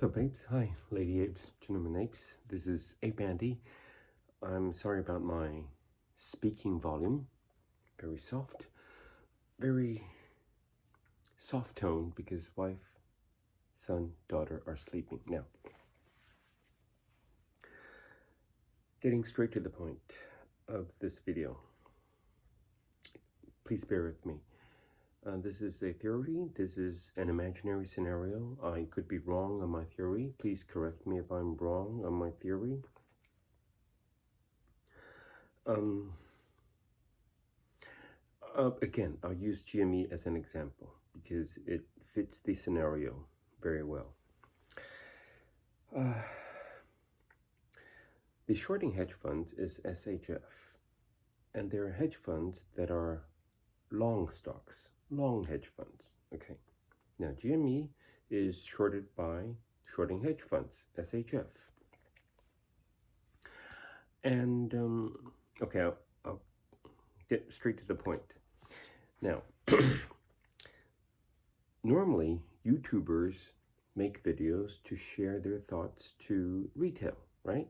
What's up, apes? Hi, lady apes, gentlemen apes. This is ApeAndy. I'm sorry about my speaking volume. Very soft tone because wife, son, daughter are sleeping. Now, getting straight to the point of this video. Please bear with me. This is a theory. This is an imaginary scenario. I could be wrong on my theory. Please correct me if I'm wrong on my theory. Again, I'll use GME as an example because it fits the scenario very well. The shorting hedge funds is SHF, and there are hedge funds that are long stocks, long hedge funds. Okay, now GME is shorted by shorting hedge funds, SHF. And okay, I'll get straight to the point. Now, normally YouTubers make videos to share their thoughts to retail, right?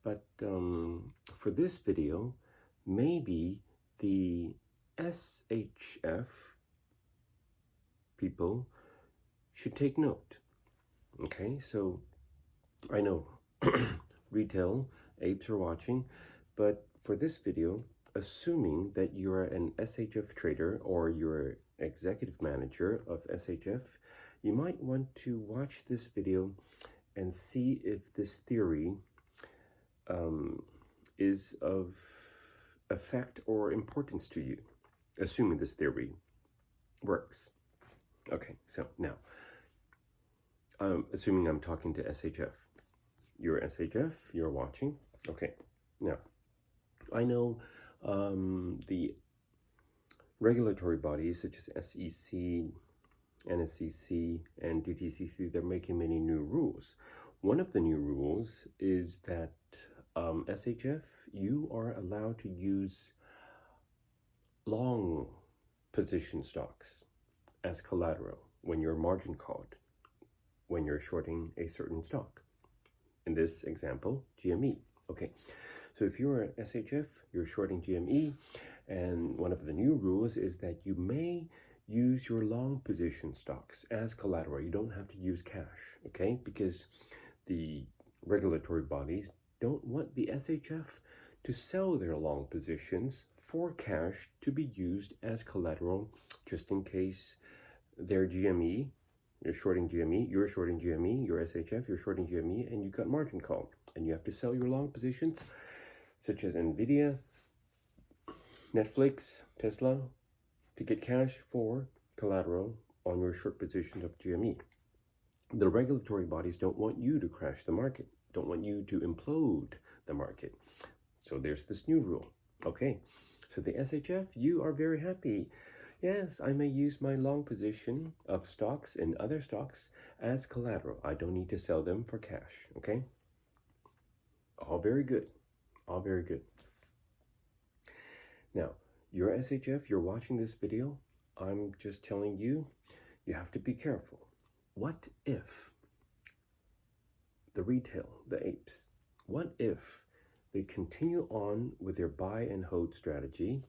But for this video, maybe the SHF people should take note. Okay, so I know retail apes are watching, but for this video, assuming that you're an SHF trader or you're executive manager of SHF, you might want to watch this video and see if this theory is of effect or importance to you, assuming this theory works. Okay, so now, assuming I'm talking to SHF. You're SHF, you're watching. Okay, now, I know the regulatory bodies such as SEC, NSCC, and DTCC, they're making many new rules. One of the new rules is that SHF, you are allowed to use long position stocks as collateral when you're margin called, when you're shorting a certain stock. In this example, GME. Okay, so if you're an SHF, you're shorting GME, and one of the new rules is that you may use your long position stocks as collateral. You don't have to use cash, okay? Because the regulatory bodies don't want the SHF to sell their long positions for cash to be used as collateral, just in case their GME, you're shorting GME, you're SHF, you're shorting GME, and you got margin called, and you have to sell your long positions, such as Nvidia, Netflix, Tesla, to get cash for collateral on your short positions of GME. The regulatory bodies don't want you to crash the market, don't want you to implode the market. So there's this new rule. Okay, so the SHF, you are very happy. Yes, I may use my long position of stocks and other stocks as collateral. I don't need to sell them for cash, okay? All very good. All very good. Now, you're SHF, you're watching this video. I'm just telling you, you have to be careful. What if the retail, the apes, what if they continue on with their buy and hold strategy?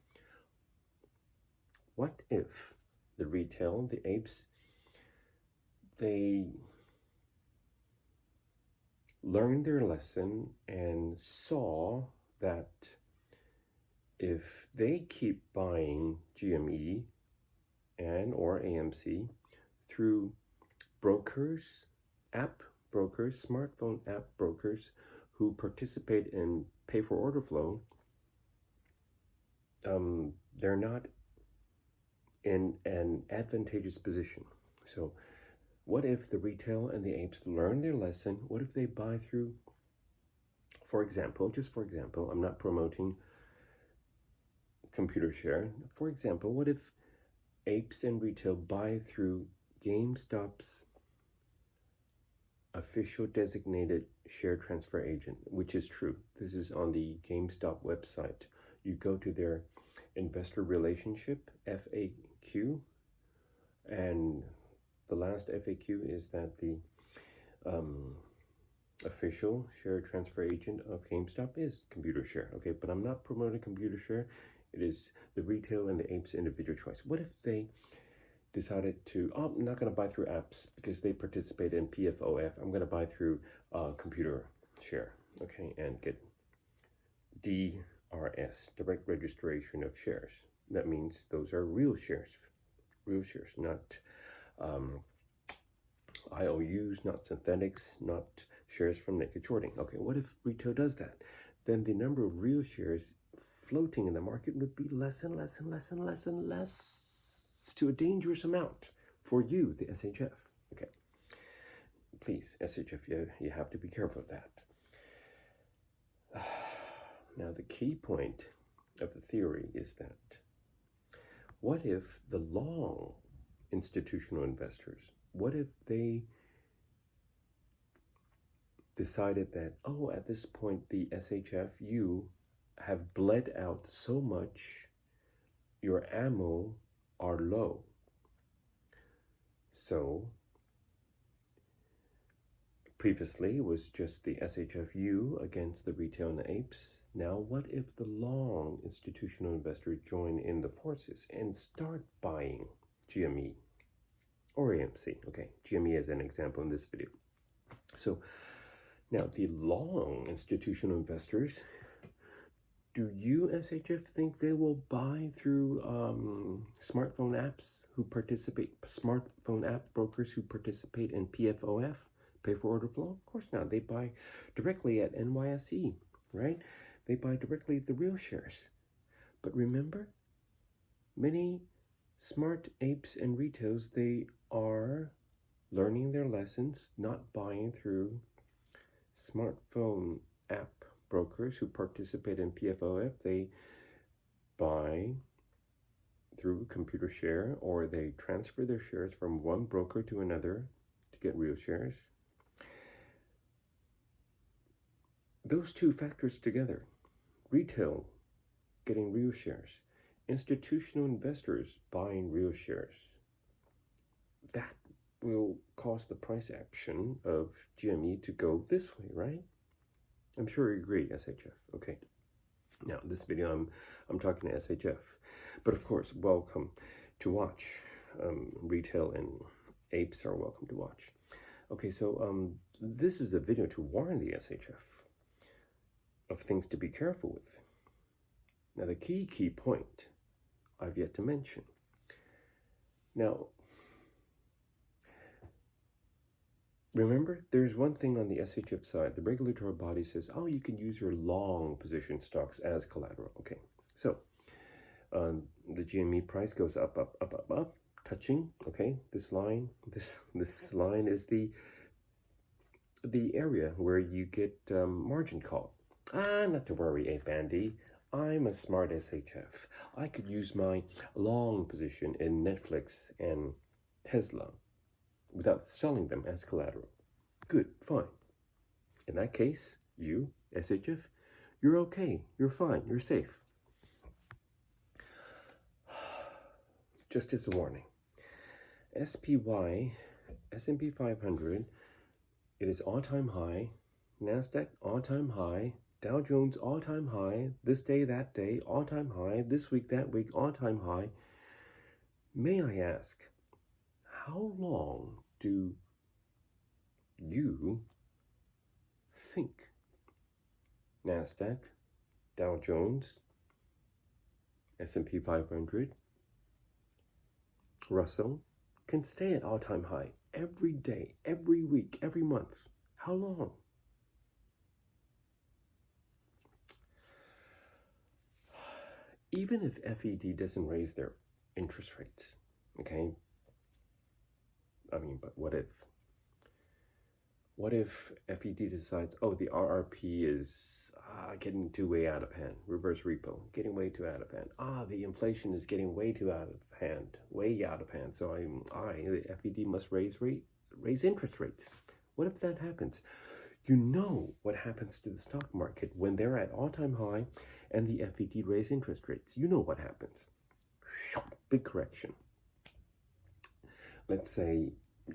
What if the retail, the apes, they learned their lesson and saw that if they keep buying GME and or AMC through brokers, app brokers, smartphone app brokers who participate in pay for order flow, they're not in an advantageous position. So what if the retail and the apes learn their lesson? What if they buy through, for example, just for example, I'm not promoting computer share. For example, what if apes and retail buy through GameStop's official designated share transfer agent, which is true. This is on the GameStop website. You go to their investor relationship, FAQ, and the last FAQ is that the official share transfer agent of GameStop is computer share. Okay, but I'm not promoting computer share. It is the retail and the apes individual choice. What if they decided to, oh, I'm not going to buy through apps because they participate in PFOF. I'm going to buy through computer share, okay, and get DRS, direct registration of shares. That means those are real shares, not IOUs, not synthetics, not shares from naked shorting. Okay, what if retail does that? Then the number of real shares floating in the market would be less and less and less and less and less, to a dangerous amount for you, the SHF. Okay, please, SHF, you have to be careful of that. Now, the key point of the theory is that what if the long institutional investors, what if they decided that, oh, at this point, the SHF, you have bled out so much, your ammo are low. So previously it was just the SHFU against the retail and the apes. Now what if the long institutional investors join in the forces and start buying GME or AMC? Okay, GME as an example in this video. So now the long institutional investors, do you, SHF, think they will buy through smartphone apps who participate, smartphone app brokers who participate in PFOF, pay for order flow? Of course not. They buy directly at NYSE, right? They buy directly the real shares. But remember, many smart apes and retails, they are learning their lessons, not buying through smartphone app brokers who participate in PFOF. They buy through computer share, or they transfer their shares from one broker to another to get real shares. Those two factors together, retail getting real shares, institutional investors buying real shares, that will cause the price action of GME to go this way, right? I'm sure you agree, SHF. Okay. Now, this video, I'm talking to SHF. But of course, welcome to watch. Retail and apes are welcome to watch. Okay, so this is a video to warn the SHF of things to be careful with. Now, the key point I've yet to mention. Now, remember, there's one thing on the SHF side. The regulatory body says, oh, you can use your long position stocks as collateral. Okay, so the GME price goes up, touching, okay, this line. This line is the area where you get margin call. Not to worry, ApeAndy. I'm a smart SHF. I could use my long position in Netflix and Tesla without selling them as collateral. Good, fine. In that case, you, SHF, you're okay, you're fine, you're safe. Just as a warning, SPY, S&P 500, it is all-time high, NASDAQ all-time high, Dow Jones all-time high, this day, that day, all-time high, this week, that week, all-time high. May I ask, how long do you think NASDAQ, Dow Jones, S&P 500, Russell can stay at all-time high every day, every week, every month? How long? Even if FED doesn't raise their interest rates, okay? I mean, but what if? What if FED decides, oh, the RRP is getting too way out of hand, reverse repo, getting way too out of hand. The inflation is getting way too out of hand, way out of hand. So the FED must raise interest rates. What if that happens? You know what happens to the stock market when they're at all-time high and the FED raise interest rates. You know what happens. Big correction. Let's say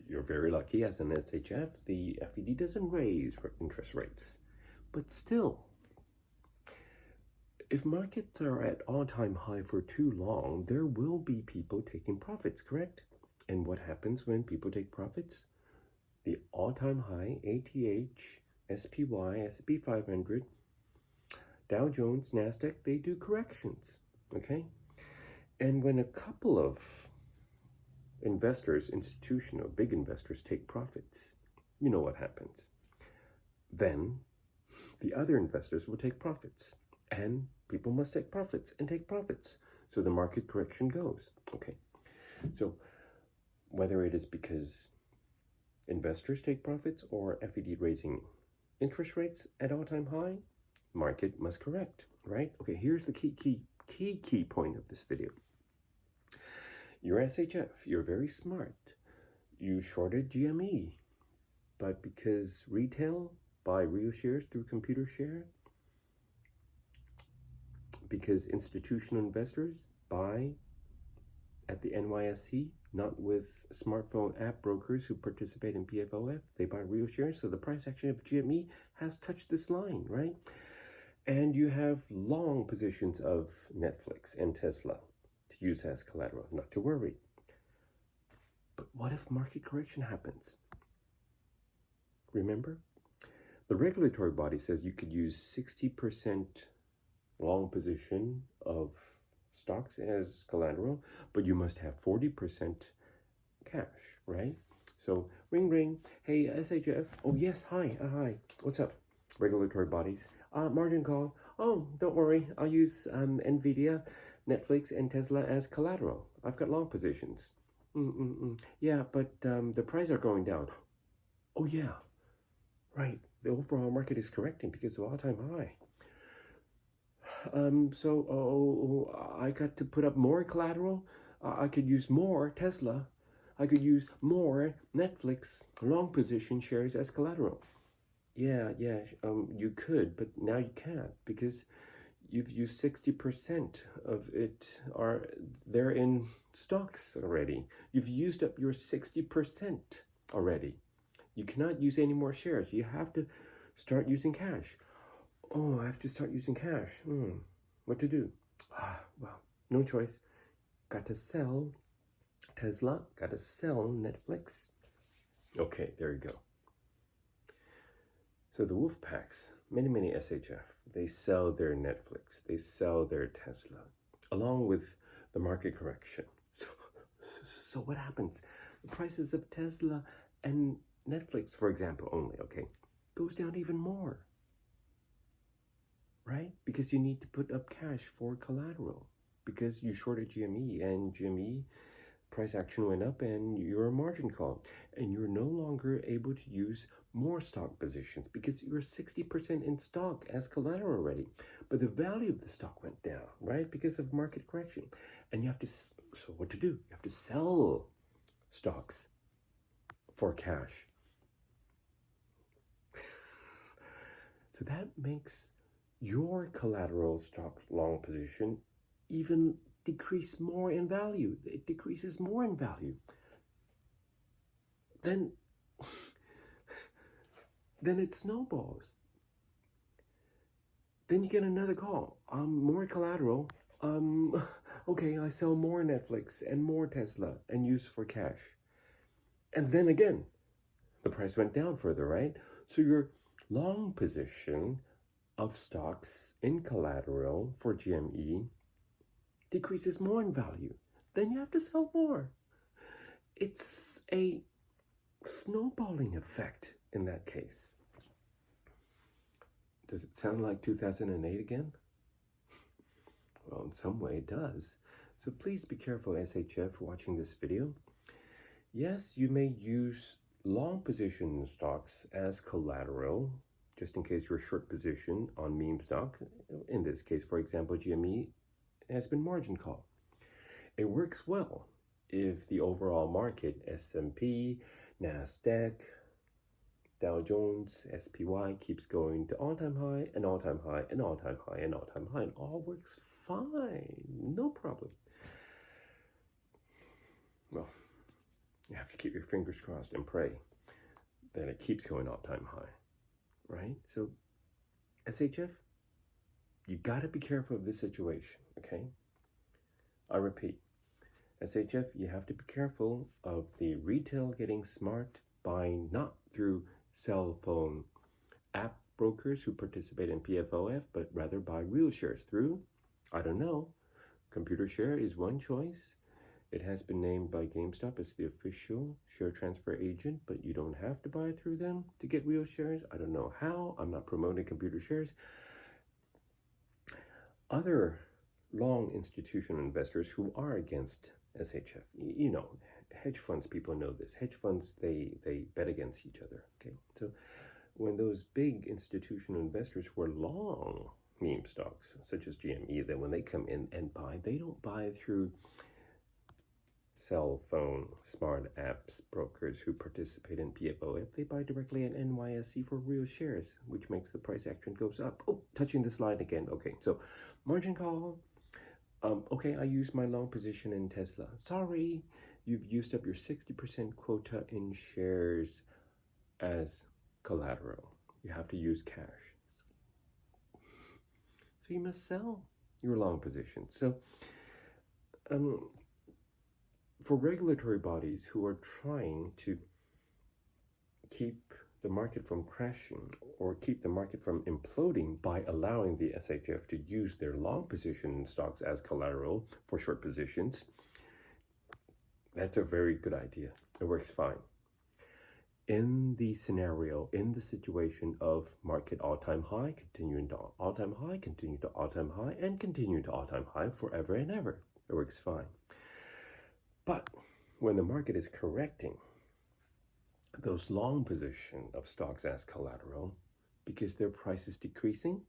You're very lucky as an SHF, the FED doesn't raise interest rates. But still, if markets are at all-time high for too long, there will be people taking profits, correct? And what happens when people take profits? The all-time high, ATH, SPY, S&P 500, Dow Jones, NASDAQ, they do corrections, okay? And when a couple of investors, institutional, big investors, take profits, you know what happens. Then the other investors will take profits, and people must take profits and take profits. So the market correction goes, okay? So whether it is because investors take profits or FED raising interest rates at all-time high, market must correct, right? Okay, here's the key point of this video. You're SHF, you're very smart. You shorted GME, but because retail buy real shares through computer share, because institutional investors buy at the NYSE, not with smartphone app brokers who participate in PFOF, they buy real shares, so the price action of GME has touched this line, right? And you have long positions of Netflix and Tesla to use as collateral, not to worry. But what if market correction happens? Remember, the regulatory body says you could use 60% long position of stocks as collateral, but you must have 40% cash, right? So ring ring, hey SHF, oh yes, hi, what's up? Regulatory bodies, margin call, oh don't worry, I'll use Nvidia, Netflix, and Tesla as collateral. I've got long positions. Yeah, but the prices are going down. Oh yeah, right, the overall market is correcting because of all-time high. I got to put up more collateral. I could use more Tesla. I could use more Netflix long position shares as collateral. Yeah, you could, but now you can't because you've used 60% of it they're in stocks already. You've used up your 60% already. You cannot use any more shares. You have to start using cash. Oh, I have to start using cash. What to do? Well, no choice. Got to sell Tesla. Got to sell Netflix. Okay, there you go. So the wolf packs, many SHF, they sell their Netflix. They sell their Tesla, along with the market correction. So what happens? The prices of Tesla and Netflix, for example, only, okay, goes down even more. Right? Because you need to put up cash for collateral because you shorted GME and GME price action went up and you're a margin call and you're no longer able to use more stock positions because you're 60% in stock as collateral already. But the value of the stock went down, right? Because of market correction. And you have to, so what to do? You have to sell stocks for cash. So that makes your collateral stock long position even decrease more in value. It decreases more in value. Then it snowballs. Then you get another call. More collateral. Okay, I sell more Netflix and more Tesla and use for cash. And then again, the price went down further, right? So your long position of stocks in collateral for GME decreases more in value. Then you have to sell more. It's a snowballing effect in that case. Does it sound like 2008 again? Well, in some way it does. So please be careful, SHF, watching this video. Yes, you may use long position stocks as collateral, just in case you're short position on meme stock. In this case, for example, GME has been margin call. It works well if the overall market, S&P, NASDAQ, Dow Jones, SPY, keeps going to all-time high and all-time high and all-time high and all-time high, and all works fine, no problem. Well, You have to keep your fingers crossed and pray that it keeps going all-time high, right? So SHF, you got to be careful of this situation, okay? I repeat, SHF, you have to be careful of the retail getting smart by not through cell phone app brokers who participate in PFOF, but rather by real shares through, I don't know, computer share is one choice. It has been named by GameStop as the official share transfer agent, but you don't have to buy through them to get real shares. I don't know how. I'm not promoting computer shares. Other long institutional investors who are against SHF, you know, hedge funds, people know this. Hedge funds, they bet against each other, okay? So when those big institutional investors who are long meme stocks, such as GME, that when they come in and buy, they don't buy through cell phone smart apps brokers who participate in PFOF. They buy directly at NYSE for real shares, which makes the price action goes up. Oh, touching the slide again. Okay, so margin call. Okay, I used my long position in Tesla. Sorry, you've used up your 60% quota in shares as collateral. You have to use cash. So you must sell your long position. So for regulatory bodies who are trying to keep the market from crashing or keep the market from imploding by allowing the SHF to use their long position in stocks as collateral for short positions, that's a very good idea. It works fine. In the scenario, in the situation of market all-time high, continuing to all-time high, continue to all-time high, and continue to all-time high forever and ever, it works fine. But when the market is correcting those long position of stocks as collateral because their price is decreasing,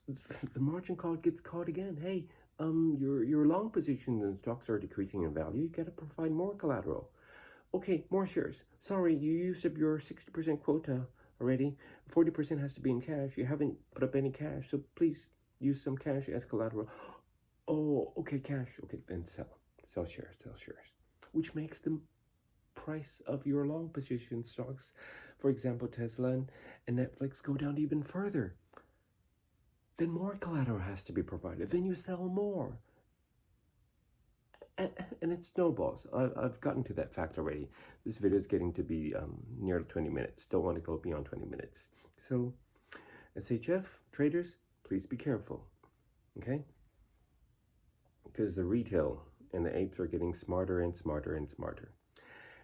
the margin call gets caught again. Hey, your long position in stocks are decreasing in value. You got to provide more collateral. Okay, more shares. Sorry, you used up your 60% quota already. 40% has to be in cash. You haven't put up any cash, so please use some cash as collateral. Oh, okay, cash. Okay, then sell shares, which makes the price of your long position stocks, for example, Tesla and Netflix, go down even further. Then more collateral has to be provided. Then you sell more. And it snowballs. I've gotten to that fact already. This video is getting to be near 20 minutes. Don't want to go beyond 20 minutes. So, SHF traders, please be careful. Okay? Because the retail and the apes are getting smarter and smarter and smarter.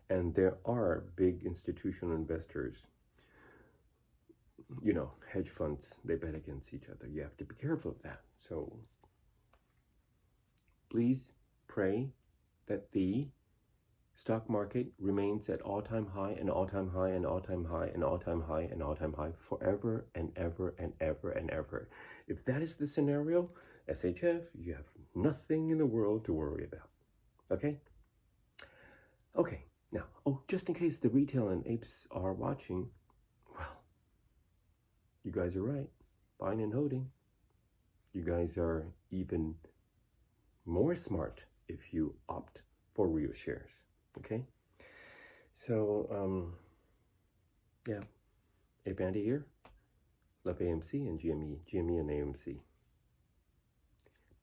And there are big institutional investors, you know, hedge funds, they bet against each other. You have to be careful of that. So please pray that the stock market remains at all-time high and all-time high and all-time high and all-time high and all-time high forever and ever and ever and ever. If that is the scenario, SHF, you have nothing in the world to worry about. Okay? Okay, now, just in case the retail and apes are watching, well, you guys are right. Buying and holding. You guys are even more smart if you opt for real shares. Okay? So, yeah. ApeAndy here. Love AMC and GME. GME and AMC.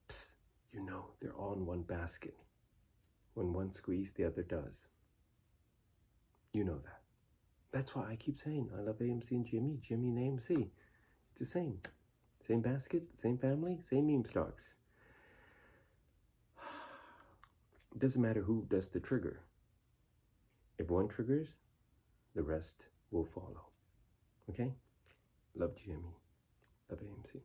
Psst, you know, they're all in one basket. When one squeezes, the other does. You know that. That's why I keep saying I love AMC and GME. GME and AMC. It's the same. Same basket, same family, same meme stocks. It doesn't matter who does the trigger. If one triggers, the rest will follow. Okay? Love GME. Love AMC.